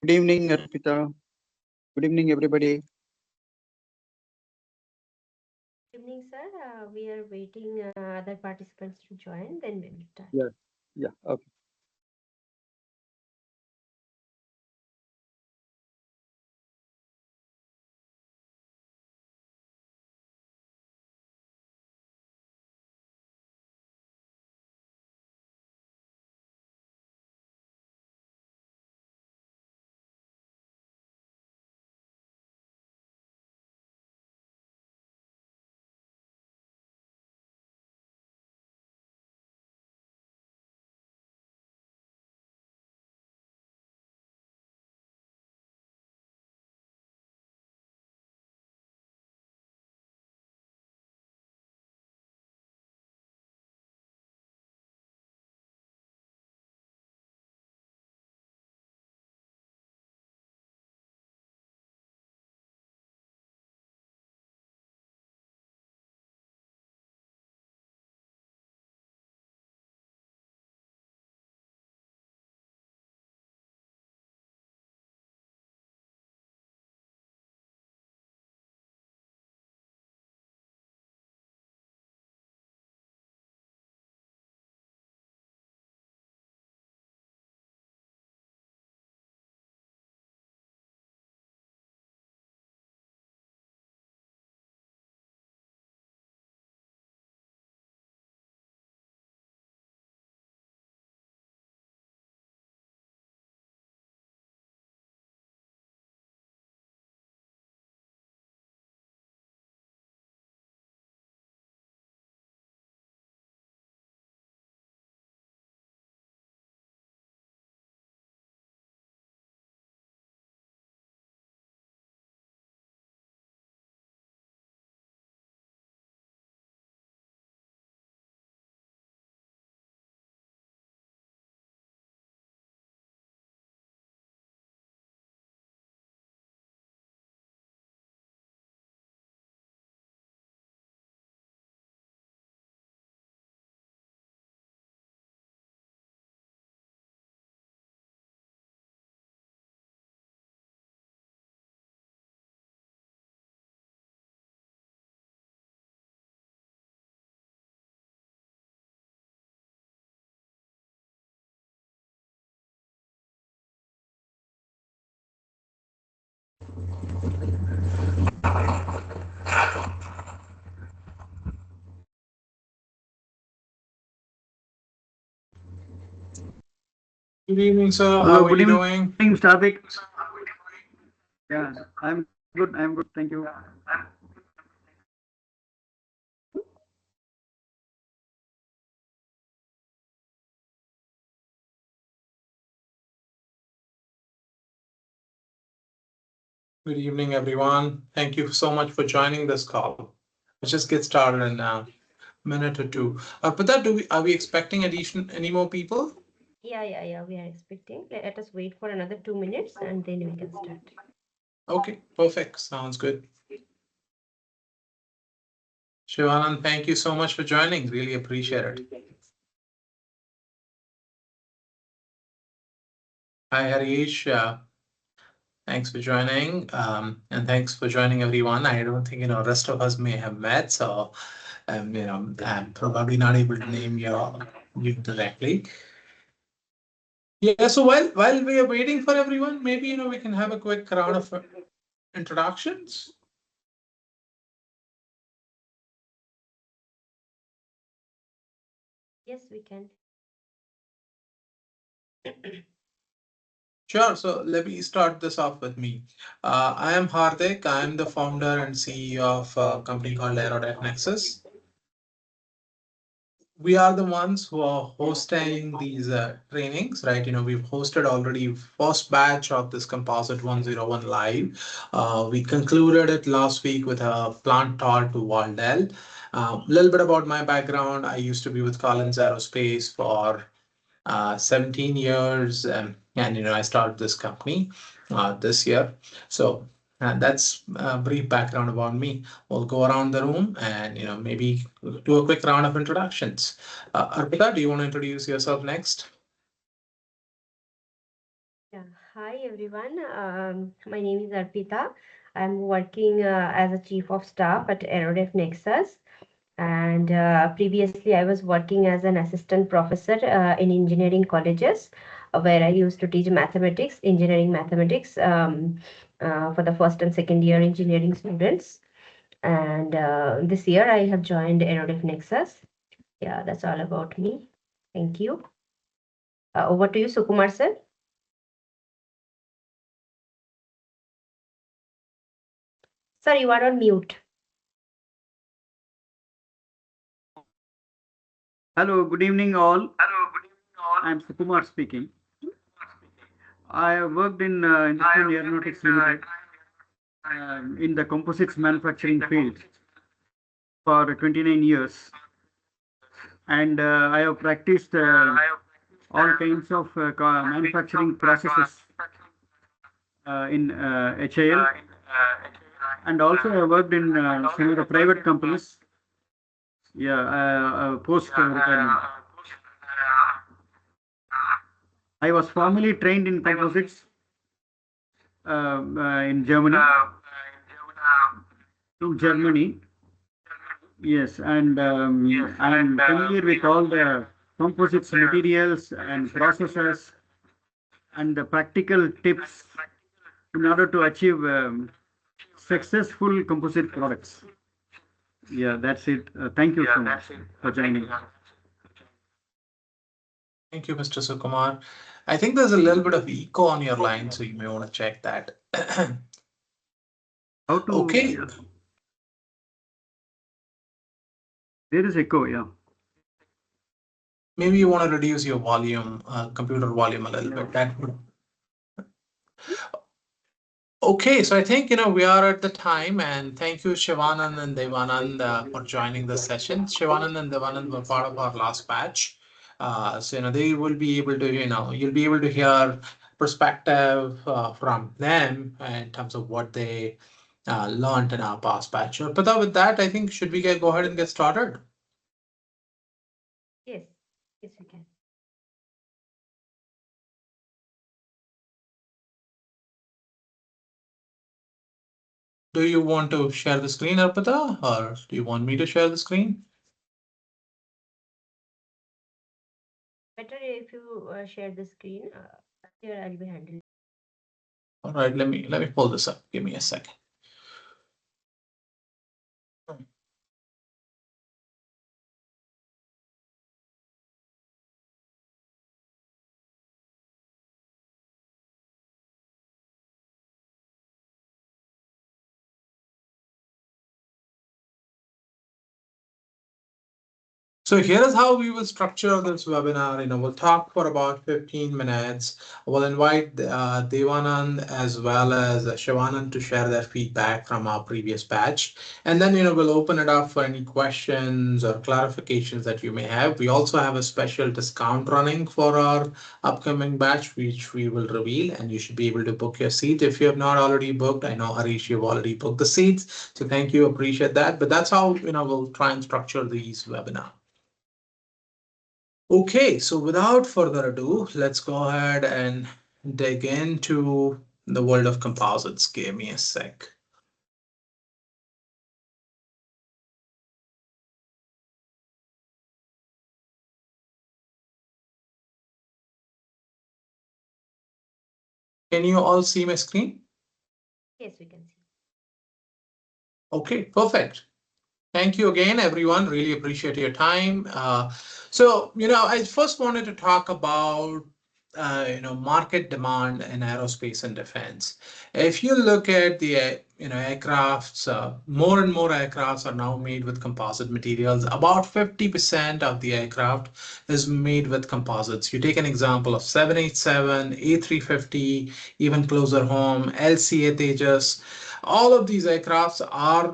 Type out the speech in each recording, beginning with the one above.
Good evening, Arpita. Good evening, everybody. Good evening, sir. We are waiting other participants to join, then we will start. Yeah, yeah, okay. Good evening, sir. Hello, How are good you evening, doing? Starvik. Yeah, I'm good. Thank you. Good evening, everyone. Thank you so much for joining this call. Let's just get started in a minute or two. But are we expecting any more people? Yeah. We are expecting. Let us wait for another 2 minutes and then we can start. Okay, perfect. Sounds good. Shivanand, thank you so much for joining. Really appreciate it. Hi, Harish. Thanks for joining. And thanks for joining everyone. I don't think, rest of us may have met, so I'm probably not able to name you directly. Yeah, so while we are waiting for everyone, maybe we can have a quick round of introductions. Yes, we can. Sure. So let me start this off with me. I am Hardik. I am the founder and CEO of a company called AeroDef Nexus. We are the ones who are hosting these trainings, right? We've hosted already first batch of this Composite 101 live. We concluded it last week with a plant tour to Waldell. A little bit about my background. I used to be with Collins Aerospace for 17 years, and I started this company this year. So that's a brief background about me. We'll go around the room and maybe do a quick round of introductions. Arpita, do you want to introduce yourself next? Yeah. Hi everyone. My name is Arpita. I'm working as a chief of staff at AeroDef Nexus, and previously I was working as an assistant professor in engineering colleges, where I used to teach mathematics, engineering mathematics, for the first and second year engineering students. And this year I have joined AeroDef Nexus. Yeah, that's all about me. Thank you. Over to you, Sukumar sir. Sir, you are on mute. Hello, good evening all. I'm Sukumar speaking. I have worked in Hindustan Aeronautics Limited in the composites manufacturing field for 29 years, and I have practiced all kinds of manufacturing processes in HAL, and also I worked in some of the private companies. Yeah, post retirement. I was formally trained in composites in Germany. In Germany, yes, and I'm familiar with all the composites materials and processes and the practical tips in order to achieve successful composite products. Yeah, that's it. Thank you so much for joining. Thank you, Mr. Sukumar. I think there's a little bit of echo on your line, so you may want to check that. How to? Okay. There is echo. Yeah. Maybe you want to reduce your volume, computer volume a little bit. That would. Okay, so I think we are at the time, and thank you, Shivanand and Devanand, for joining the session. Shivanand and Devanand were part of our last batch, so they will be able to you'll be able to hear perspective from them in terms of what they learned in our past batch. But with that, I think should we go ahead and get started? Yes, yes, we can. Do you want to share the screen, Arpita, or do you want me to share the screen? Better if you share the screen. Here I'll be handling. All right, let me pull this up. Give me a second. So here is how we will structure this webinar. We'll talk for about 15 minutes. We'll invite Devanand as well as Shivanand to share their feedback from our previous batch. And then, we'll open it up for any questions or clarifications that you may have. We also have a special discount running for our upcoming batch, which we will reveal, and you should be able to book your seat if you have not already booked. I know, Harish, you've already booked the seats. So thank you, appreciate that. But that's how, we'll try and structure these webinars. Okay, so without further ado, let's go ahead and dig into the world of composites. Give me a sec. Can you all see my screen? Yes, we can see. Okay, perfect. Thank you again, everyone. Really appreciate your time. So, I first wanted to talk about market demand in aerospace and defense. If you look at the aircrafts, more and more aircrafts are now made with composite materials. About 50% of the aircraft is made with composites. You take an example of 787, A350, even closer home, LCA Tejas. All of these aircrafts are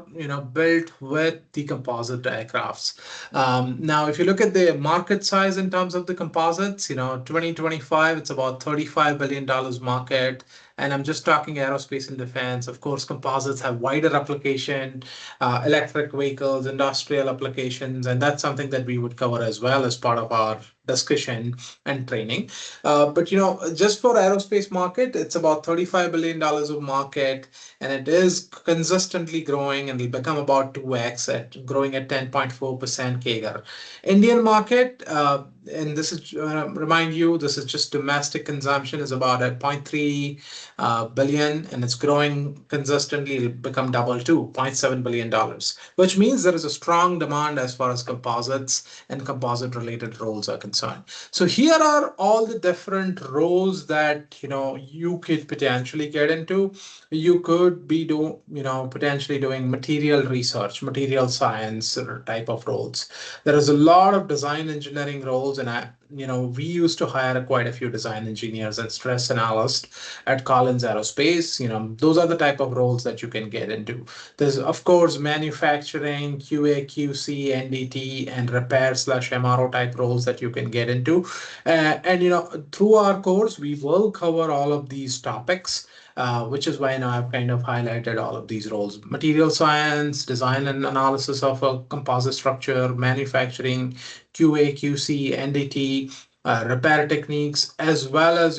built with the composite aircrafts. Now, if you look at the market size in terms of the composites, 2025, it's about $35 billion market. And I'm just talking aerospace and defense. Of course, composites have wider application, electric vehicles, industrial applications, and that's something that we would cover as well as part of our discussion and training. But just for aerospace market, it's about $35 billion of market, and it is consistently growing, and will become about 2x at growing at 10.4% CAGR. Indian market, and this is remind you, this is just domestic consumption is about at 0.3 billion, and it's growing consistently. It'll become double to $0.7 billion, which means there is a strong demand as far as composites and composite related roles are concerned. So here are all the different roles that you could potentially get into. You could be potentially doing material research, material science type of roles. There is a lot of design engineering roles, and we used to hire quite a few design engineers and stress analysts at Collins Aerospace. Those are the type of roles that you can get into. There's of course manufacturing, QA, QC, NDT, and repair/MRO type roles that you can get into. And through our course, we will cover all of these topics. Which is why now I've kind of highlighted all of these roles: material science, design and analysis of a composite structure, manufacturing, QA, QC, NDT, repair techniques, as well as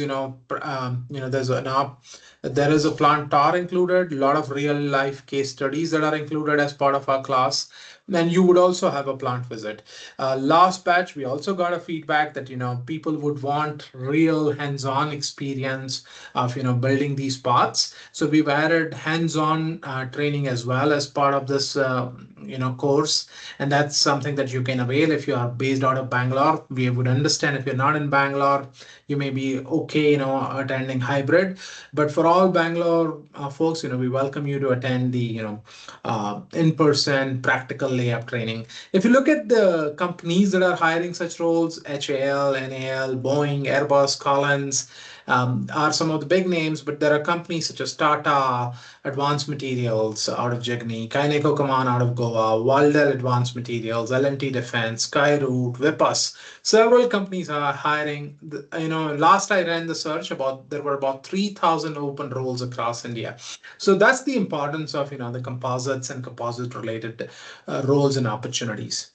there is a plant tour included, a lot of real life case studies that are included as part of our class. And you would also have a plant visit. Last batch, we also got a feedback that people would want real hands-on experience of building these parts. So we've added hands-on training as well as part of this course, and that's something that you can avail if you are based out of Bangalore. We would understand if you're not in Bangalore, you may be okay attending hybrid, but for all Bangalore folks, we welcome you to attend the in-person practical layup training. If you look at the companies that are hiring such roles, HAL, NAL, Boeing, Airbus, Collins, are some of the big names, but there are companies such as Tata Advanced Materials out of Jagni, Kaineco Kaman out of Goa, Waldel Advanced Materials, L&T Defense, Skyroot, Vipas. Several companies are hiring. Last I ran the search, there were about 3,000 open roles across India. So that's the importance of the composites and composite related roles and opportunities.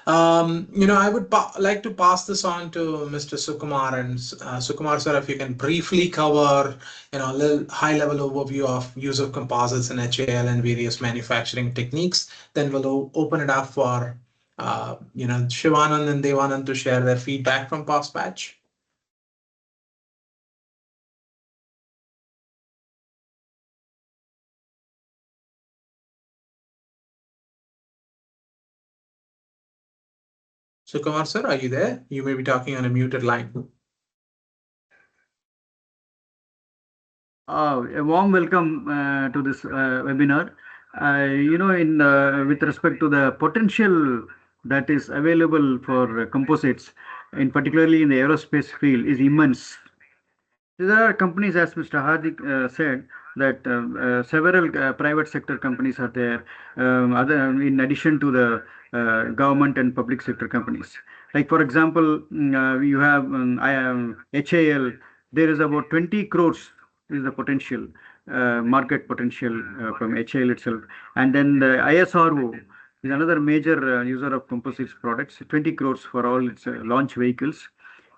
I would like to pass this on to Mr. Sukumar, and Sukumar sir, if you can briefly cover, a little high-level overview of use of composites in HAL and various manufacturing techniques. Then we'll open it up for, Shivanand and Devanand to share their feedback from past batch. Sukumar sir, are you there? You may be talking on a muted line. A warm welcome to this webinar. With respect to the potential that is available for composites, particularly in the aerospace field, is immense. There are companies, as Mr. Hardik said, that several private sector companies are there, in addition to the government and public sector companies. Like, for example, you have HAL. There is about 20 crores is the potential market potential from HAL itself, and then the ISRO is another major user of composites products. 20 crores for all its launch vehicles,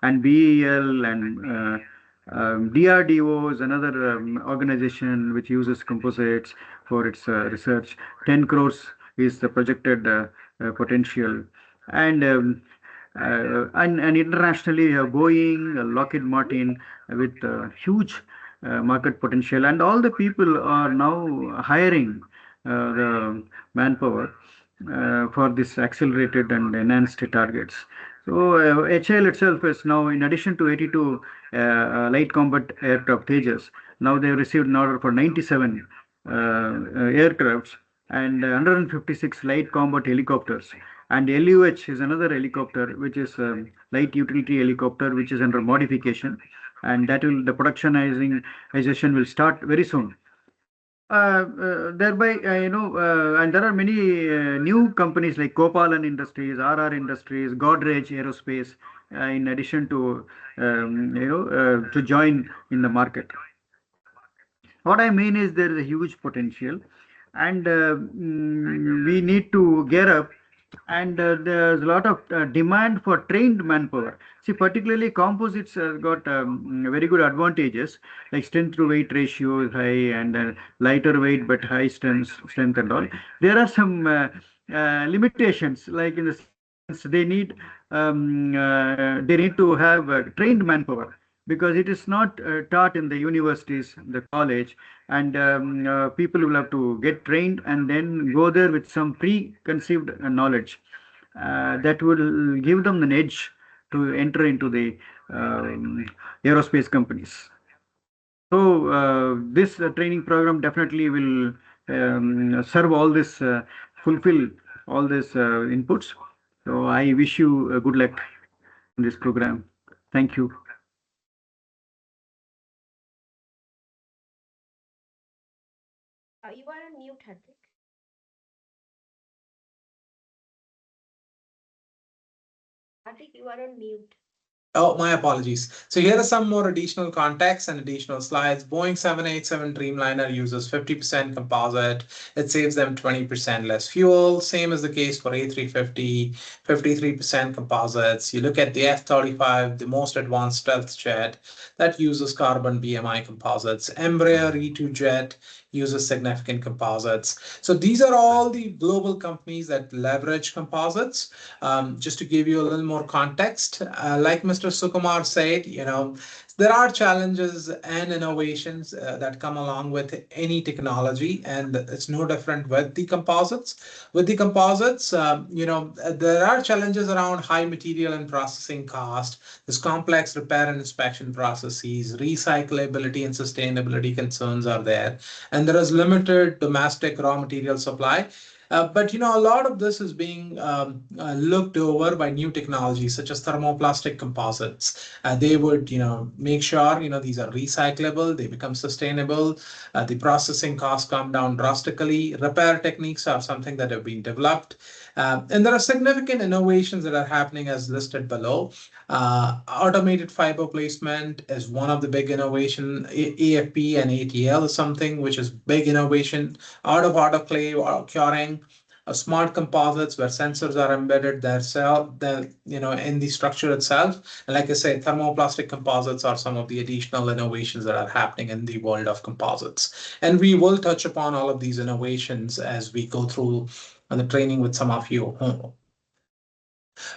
and BEL and DRDO is another organization which uses composites for its research. 10 crores is the projected potential, and internationally, Boeing, Lockheed Martin, with huge market potential, and all the people are now hiring the manpower for this accelerated and enhanced targets. So HAL itself is now, in addition to 82 light combat aircraft Tejas, now they have received an order for 97 aircrafts and 156 light combat helicopters. And LUH is another helicopter, which is light utility helicopter, which is under modification, and the productionization will start very soon. Thereby, and there are many new companies like Kopalan Industries, RR Industries, Godrej Aerospace, in addition to, to join in the market. What I mean is there is a huge potential, and we need to gear up. And there's a lot of demand for trained manpower. See, particularly composites got very good advantages, like strength to weight ratio is high, and lighter weight but high strength and all. There are some limitations, like in the sense they need to have trained manpower, because it is not taught in the universities, the college, and people will have to get trained and then go there with some preconceived knowledge that will give them an edge to enter into the aerospace companies. So this training program definitely will serve all this, fulfill all these inputs. So I wish you good luck in this program. Thank you. You are on mute, Hardik. Hardik, you are on mute. Oh, my apologies. So here are some more additional context and additional slides. Boeing 787 Dreamliner uses 50% composite. It saves them 20% less fuel. Same is the case for A350, 53% composites. You look at the F-35, the most advanced stealth jet that uses carbon BMI composites. Embraer E2 jet uses significant composites. So these are all the global companies that leverage composites. Just to give you a little more context, like Mr. Sukumar said, there are challenges and innovations that come along with any technology, and it's no different with the composites. With the composites, there are challenges around high material and processing cost, this complex repair and inspection processes, recyclability and sustainability concerns are there, and there is limited domestic raw material supply. But a lot of this is being looked over by new technologies such as thermoplastic composites. They would, make sure these are recyclable, they become sustainable, the processing costs come down drastically. Repair techniques are something that have been developed, and there are significant innovations that are happening as listed below. Automated fiber placement is one of the big innovation. AFP and ATL is something which is big innovation. Out of autoclave or curing, smart composites where sensors are embedded in the structure itself. And like I say, thermoplastic composites are some of the additional innovations that are happening in the world of composites. And we will touch upon all of these innovations as we go through the training with some of you.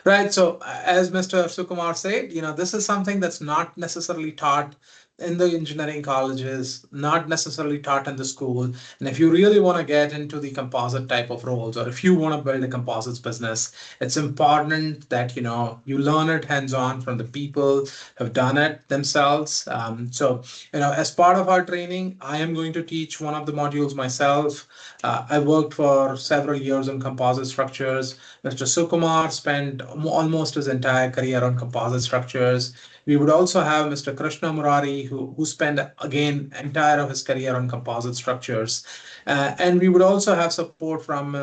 Right. So as Mr. Sukumar said, this is something that's not necessarily taught in the engineering colleges, not necessarily taught in the school. And if you really want to get into the composite type of roles, or if you want to build a composites business, it's important that, you learn it hands-on from the people who have done it themselves. So, as part of our training, I am going to teach one of the modules myself. I worked for several years on composite structures. Mr. Sukumar spent almost his entire career on composite structures. We would also have Mr. Krishna Murari, who spent again entire of his career on composite structures, and we would also have support from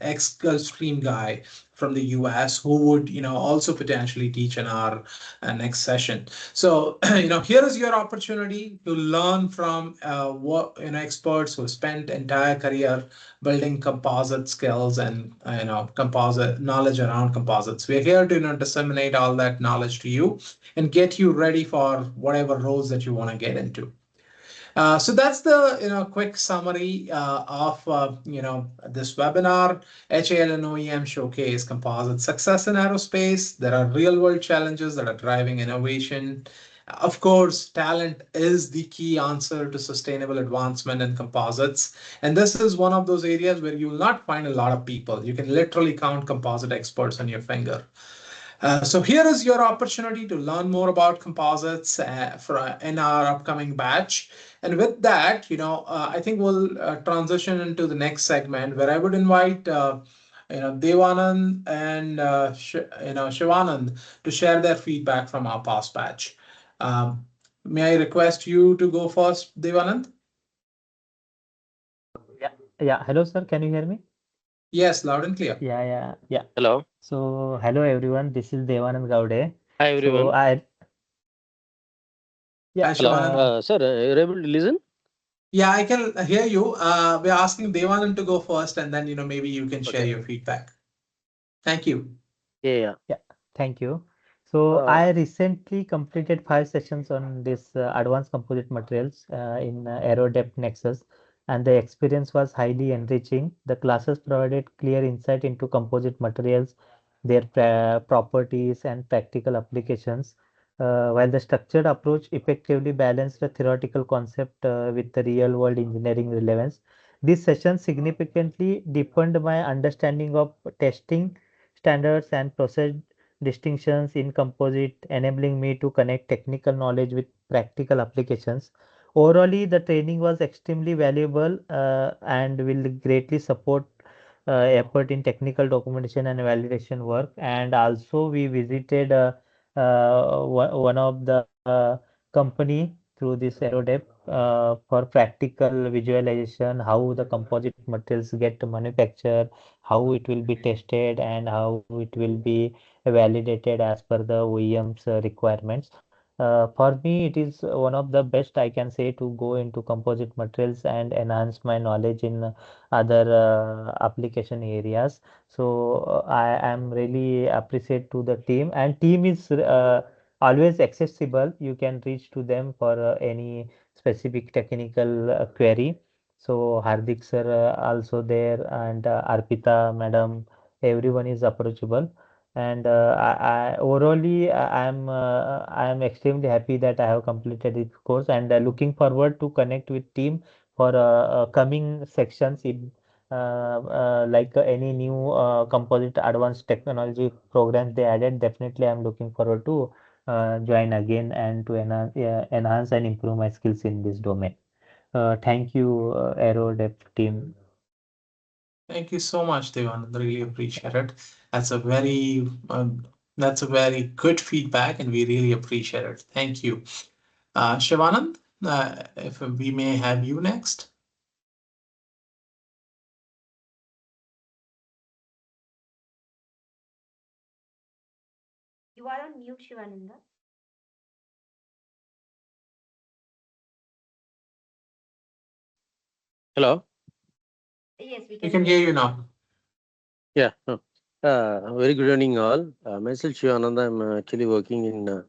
ex-Gulfstream guy from the US who would also potentially teach in our next session. So here is your opportunity to learn from what experts who spent entire career building composite skills and composite knowledge around composites. We're here to disseminate all that knowledge to you and get you ready for whatever roles that you want to get into. So that's the quick summary of this webinar. HAL and OEM showcase composite success in aerospace. There are real world challenges that are driving innovation. Of course, talent is the key answer to sustainable advancement in composites. And this is one of those areas where you will not find a lot of people. You can literally count composite experts on your finger. So here is your opportunity to learn more about composites in our upcoming batch. And with that, I think we'll transition into the next segment where I would invite Devanand and Shivanand to share their feedback from our past batch. May I request you to go first, Devanand? Yeah. Hello, sir. Can you hear me? Yes, loud and clear. Yeah. Hello. So, hello everyone. This is Devanand Gowde. Hi everyone. So, I Hi, yeah. Shivanand. Sir, you're able to listen? Yeah, I can hear you. We're asking Devanand to go first, and then maybe you can share Okay. your feedback. Thank you. Yeah. Yeah, thank you. So Uh, I recently completed 5 sessions on this advanced composite materials in AeroDef Nexus, and the experience was highly enriching. The classes provided clear insight into composite materials, their properties, and practical applications, while the structured approach effectively balanced the theoretical concept with the real-world engineering relevance. This session significantly deepened my understanding of testing standards and process distinctions in composite, enabling me to connect technical knowledge with practical applications. Overall, the training was extremely valuable and will greatly support effort in technical documentation and validation work. And also, we visited one of the company through this AeroDep for practical visualization, how the composite materials get manufactured, how it will be tested, and how it will be validated as per the OEM's requirements. For me, it is one of the best I can say to go into composite materials and enhance my knowledge in other application areas. So I am really appreciate to the team, and team is always accessible. You can reach to them for any specific technical query. So Hardik sir also there, and Arpita madam, everyone is approachable. And I am extremely happy that I have completed this course, and looking forward to connect with team for coming sections in like any new composite advanced technology programs they added. Definitely, I'm looking forward to join again and to enhance and improve my skills in this domain. Thank you, AeroDef team. Thank you so much, Devanand. Really appreciate it. That's a very that's a very good feedback, and we really appreciate it. Thank you. Shivanand, if we may have you next. You are on mute, Shivananda. Hello. Yes, we We can can hear hear you. you now. Yeah. Very good evening, all. Myself, Shivananda. I'm actually working in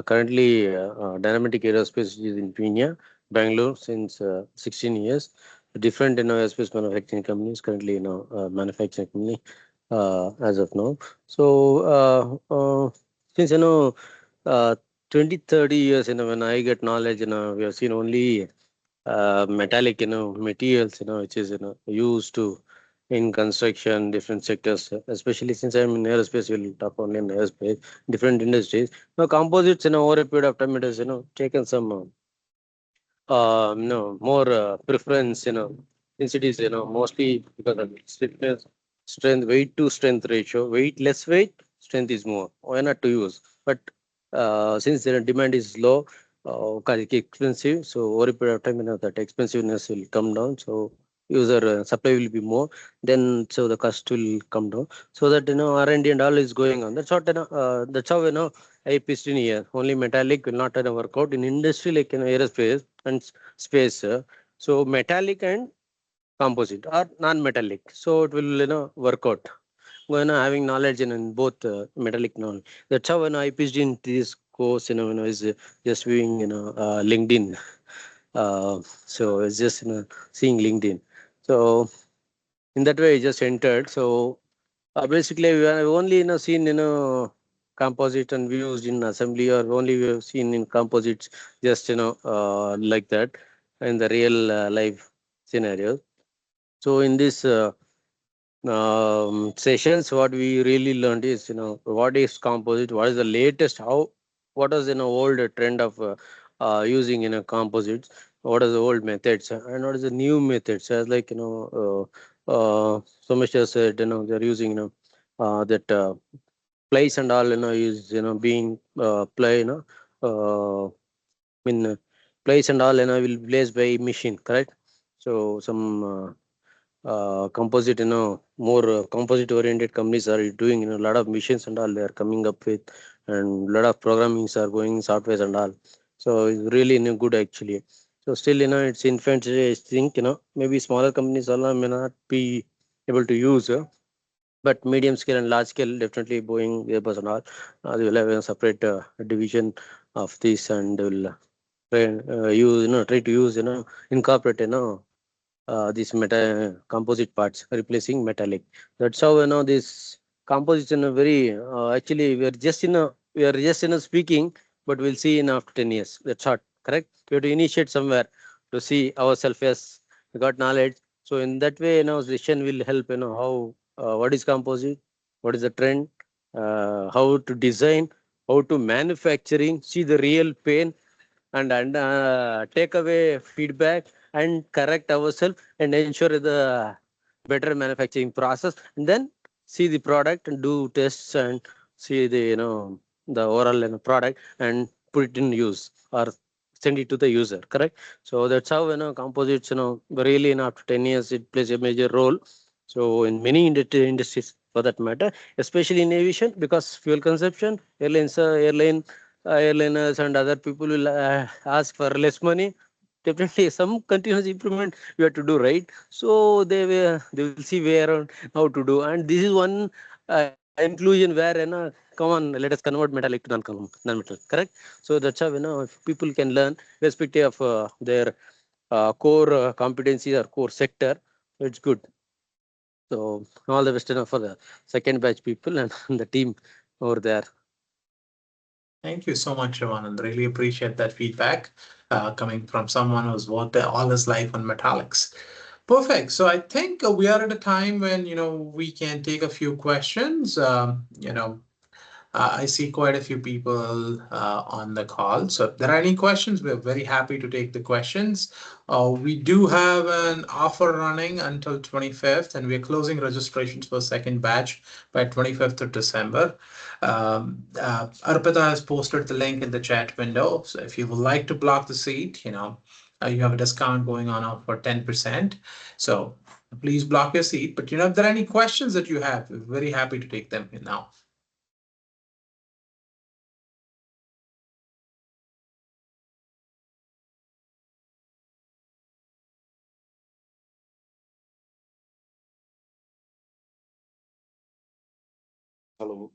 currently Dynamic Aerospace, which is in Pune, Bangalore, since 16 years. Different, aerospace manufacturing companies currently, manufacturing company as of now. So, since, 20, 30 years, when I get knowledge, we have seen only metallic, materials, which is, used to in construction, different sectors, especially since I'm in aerospace, we'll talk only in aerospace, different industries. Now, composites, over a period of time, it has, taken some, more preference, since it is, mostly because of its strictness, strength, weight to strength ratio, weight, less weight, strength is more. Why not to use? But since the demand is low, because it's expensive, so over a period of time, that expensiveness will come down. So user supply will be more, then so the cost will come down. So that R&D and all is going on. That's what that's how I piston here. Only metallic will not work out in industry like aerospace and space. So metallic and composite or non-metallic. So it will work out when having knowledge in both metallic knowledge. That's how when I pitched in this course, is just viewing LinkedIn. So it's just seeing LinkedIn. So in that way, I just entered. So basically, we have only seen composite and we used in assembly, or only we have seen in composites just like that in the real life scenario. So in this sessions, what we really learned is what is composite, what is the latest, how what is old trend of using composites, what is the old methods and what is the new methods, as like Somesh said, they're using that place and all is being play I mean place and all will be placed by machine, correct? So some composite, more composite oriented companies are doing a lot of machines and all they are coming up with, and a lot of programmings are going softwares and all. So it's really good actually. So still, it's infant stage. I think, maybe smaller companies all may not be able to use. But medium scale and large scale, definitely Boeing, Airbus and all, they will have a separate division of this, and they will try to use, incorporate, these composite parts replacing metallic. That's how, this composites in a very, actually we are just speaking, but we'll see in after 10 years. That's hard, correct? We have to initiate somewhere to see ourselves as we got knowledge. So in that way, session will help, how, what is composite, what is the trend, how to design, how to manufacturing, see the real pain, and take away feedback and correct ourselves and ensure the better manufacturing process, and then see the product and do tests and see the, the overall, product, and put it in use or send it to the user, correct? So that's how, composites, really, after 10 years it plays a major role. So in many industries for that matter, especially in aviation, because fuel consumption, airliners and other people will ask for less money. Definitely some continuous improvement we have to do, right? So they will see where and how to do, and this is one inclusion where, come on, let us convert metallic to non-metal, correct? So that's how, if people can learn respective of their core competencies or core sector, it's good. So all the best, for the second batch people and the team over there. Thank you so much, Shivanand. Really appreciate that feedback coming from someone who's worked all his life on metallics. Perfect. So I think we are at a time when, we can take a few questions. I see quite a few people on the call. So if there are any questions, we're very happy to take the questions. We do have an offer running until 25th, and we're closing registrations for second batch by 25th of December. Arpita has posted the link in the chat window. So if you would like to block the seat, you have a discount going on for 10%. So please block your seat. But, if there are any questions that you have, we're very happy to take them now. Hello.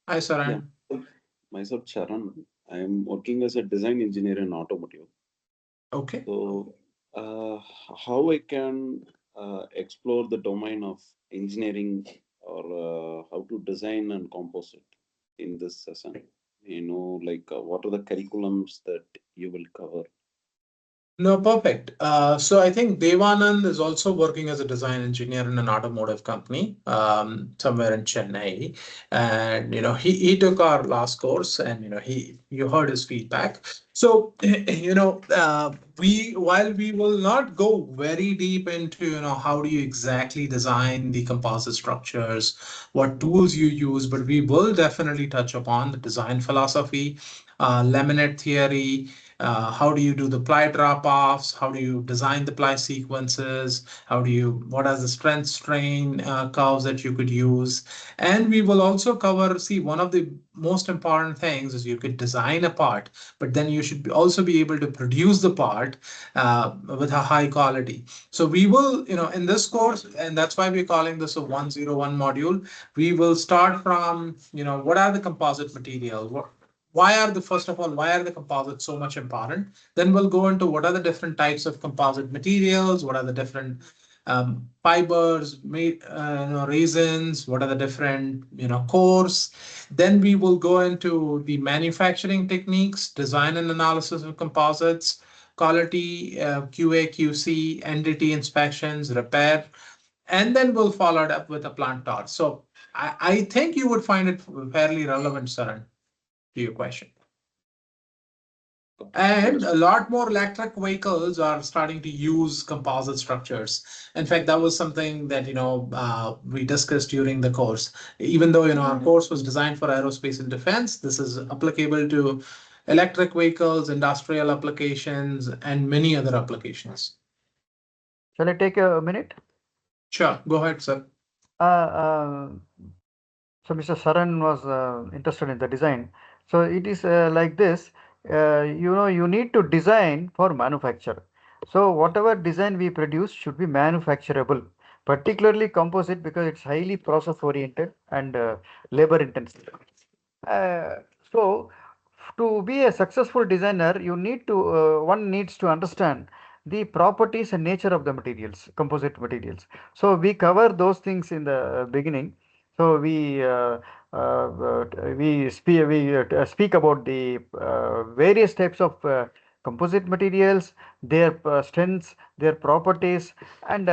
Hi, Saran. Yeah. Myself, Charan. I am working as a design engineer in automotive. Okay. So, how I can explore the domain of engineering or how to design and composite in this session? Like what are the curriculums that you will cover? No, perfect. So I think Devanand is also working as a design engineer in an automotive company somewhere in Chennai, and he took our last course, and you heard his feedback. So while we will not go very deep into how do you exactly design the composite structures, what tools you use, but we will definitely touch upon the design philosophy, laminate theory. How do you do the ply drop-offs? How do you design the ply sequences? What are the strength strain curves that you could use? And we will also cover, one of the most important things is you could design a part, but then you should also be able to produce the part with a high quality. So we will, in this course, and that's why we're calling this a 101 module, we will start from, what are the composite materials? First of all, why are the composites so much important? Then we'll go into what are the different types of composite materials, what are the different fibers, resins, what are the different, cores. Then we will go into the manufacturing techniques, design and analysis of composites, quality, QA, QC, entity inspections, repair, and then we'll follow it up with a plant tour. So I think you would find it fairly relevant, Saran, to your question. And a lot more electric vehicles are starting to use composite structures. In fact, that was something that we discussed during the course. Even though our course was designed for aerospace and defense, this is applicable to electric vehicles, industrial applications, and many other applications. Shall I take a minute? Sure, go ahead, sir. So Mr. Saran was interested in the design. So it is like this. you need to design for manufacture. So whatever design we produce should be manufacturable, particularly composite because it's highly process oriented and labor intensive. Uh, so to be a successful designer, one needs to understand the properties and nature of the materials, composite materials. So we cover those things in the beginning. So we speak about the various types of composite materials, their strengths, their properties, and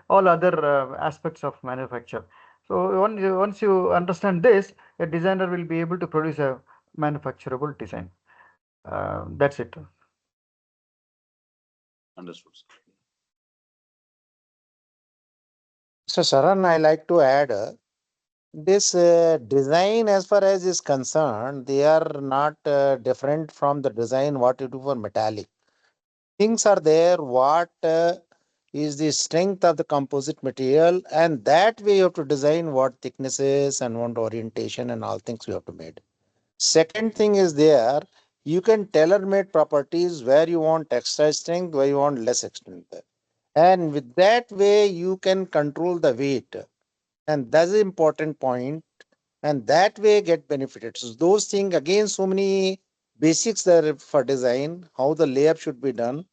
all other aspects of manufacture. So once you understand this, a designer will be able to produce a manufacturable design. That's it. Understood, sir. So, Sharan, I like to add this design, as far as is concerned, they are not different from the design what you do for metallic. Things are there, what is the strength of the composite material, and that way you have to design what thicknesses and what orientation and all things you have to make. Second thing is there, you can tailor-made properties where you want extra strength, where you want less strength. And with that way, you can control the weight. And that's the important point. And that way get benefited. So those things, again, so many basics there for design, how the layup should be done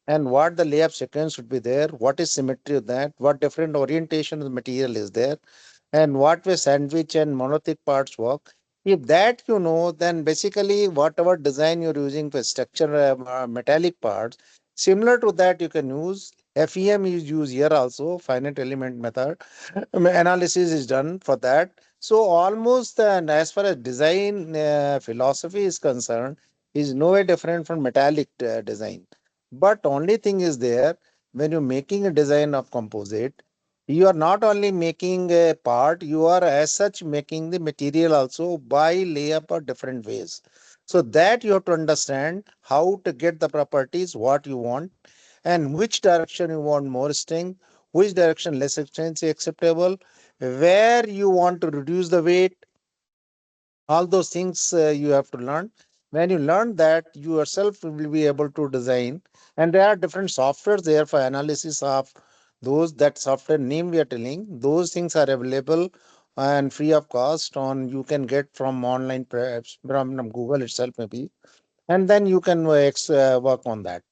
and what the layup sequence should be there, what is symmetry of that, what different orientation of the material is there, and what way sandwich and monolithic parts work. If that you know, then basically whatever design you're using for structure metallic parts, similar to that you can use. FEM is used here also, finite element method. Analysis is done for that. So almost, and as far as design philosophy is concerned, is no way different from metallic design. But only thing is there, when you're making a design of composite, you are not only making a part, you are as such making the material also by layup or different ways. So that you have to understand how to get the properties, what you want, and which direction you want more strength, which direction less strength is acceptable, where you want to reduce the weight, all those things you have to learn. When you learn that, you yourself will be able to design. And there are different softwares there for analysis of those, that software name we are telling. Those things are available and free of cost on, you can get from online, perhaps from Google itself maybe. And then you can work on that.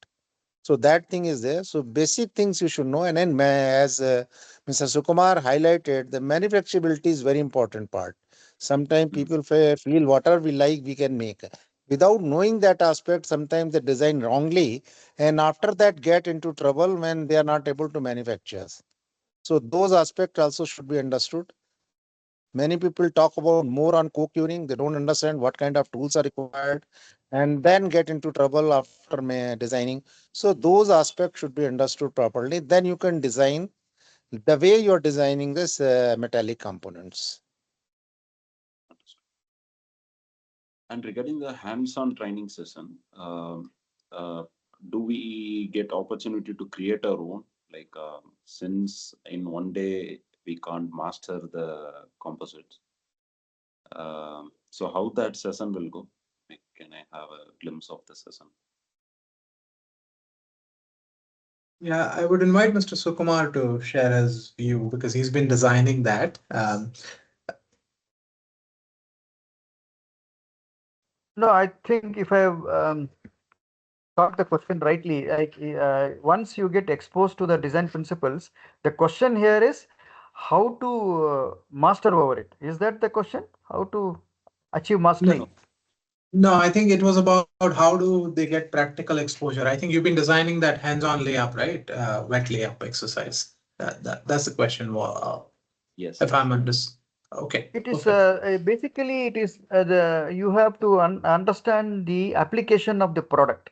So that thing is there. So basic things you should know. And then as Mr. Sukumar highlighted, the manufacturability is very important part. Sometimes people feel whatever we like, we can make. Without knowing that aspect, sometimes they design wrongly, and after that get into trouble when they are not able to manufacture. So those aspects also should be understood. Many people talk about more on co-curing. They don't understand what kind of tools are required and then get into trouble after designing. So those aspects should be understood properly. Then you can design the way you're designing this metallic components. And regarding the hands-on training session, do we get opportunity to create our own? Like, since in one day we can't master the composites. So how that session will go? Like, can I have a glimpse of the session? Yeah, I would invite Mr. Sukumar to share his view because he's been designing that. No, I think if I have got the question rightly, like once you get exposed to the design principles, the question here is how to master over it. Is that the question? How to achieve mastery? No, no, I think it was about how do they get practical exposure. I think you've been designing that hands-on layup, right? Wet layup exercise. That's the question. Yes. If I'm understanding. Okay. It is Perfect. basically it is you have to understand the application of the product.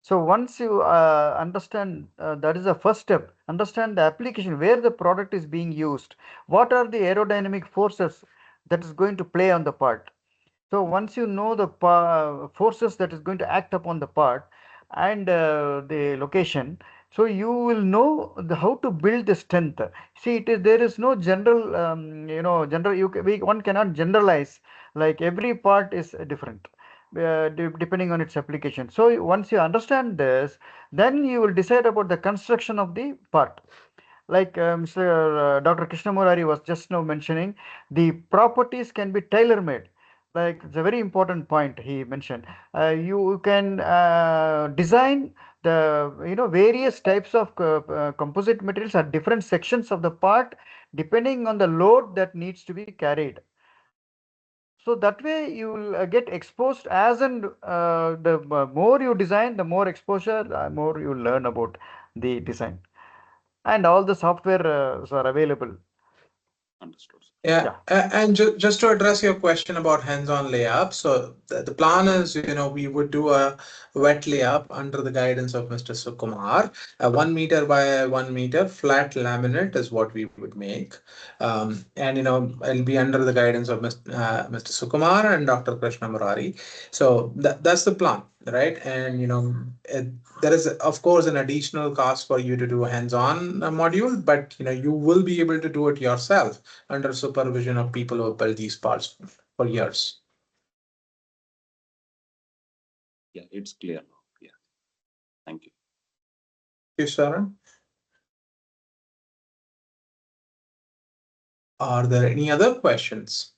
So once you understand that is the first step, understand the application where the product is being used, what are the aerodynamic forces that is going to play on the part. So once you know the forces that is going to act upon the part and the location, so you will know how to build the strength. See, there is no general, general. One cannot generalize. Like every part is different. depending on its application. So once you understand this, then you will decide about the construction of the part. Like Mr. Dr. Krishnamurari was just now mentioning, the properties can be tailor-made. Like it's a very important point he mentioned. You can design the various types of composite materials at different sections of the part, depending on the load that needs to be carried. So that way you will get exposed as and the more you design, the more exposure, more you learn about the design, and all the software are available. Understood. Yeah, and just to address your question about hands-on layup, so the plan is, we would do a wet layup under the guidance of Mr. Sukumar. A 1 meter by 1 meter flat laminate is what we would make, and it'll be under the guidance of Mr. Sukumar and Dr. Krishna Murari. So that's the plan, right? And there is of course an additional cost for you to do a hands-on module, but you will be able to do it yourself under supervision of people who have built these parts for years. Yeah, it's clear now. Yeah. Thank you. Thank you, Sharan. Are there any other questions?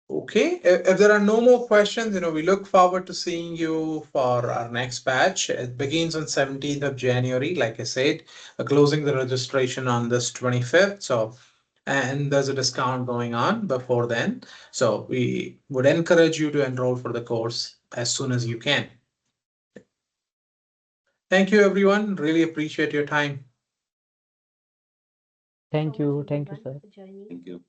Okay, if there are no more questions, we look forward to seeing you for our next batch. It begins on 17th of January, like I said, closing the registration on this 25th. So, and there's a discount going on before then. So we would encourage you to enroll for the course as soon as you can. Thank you, everyone. Really appreciate your time. Thank So much, you, everyone, sir. for joining. Thank you.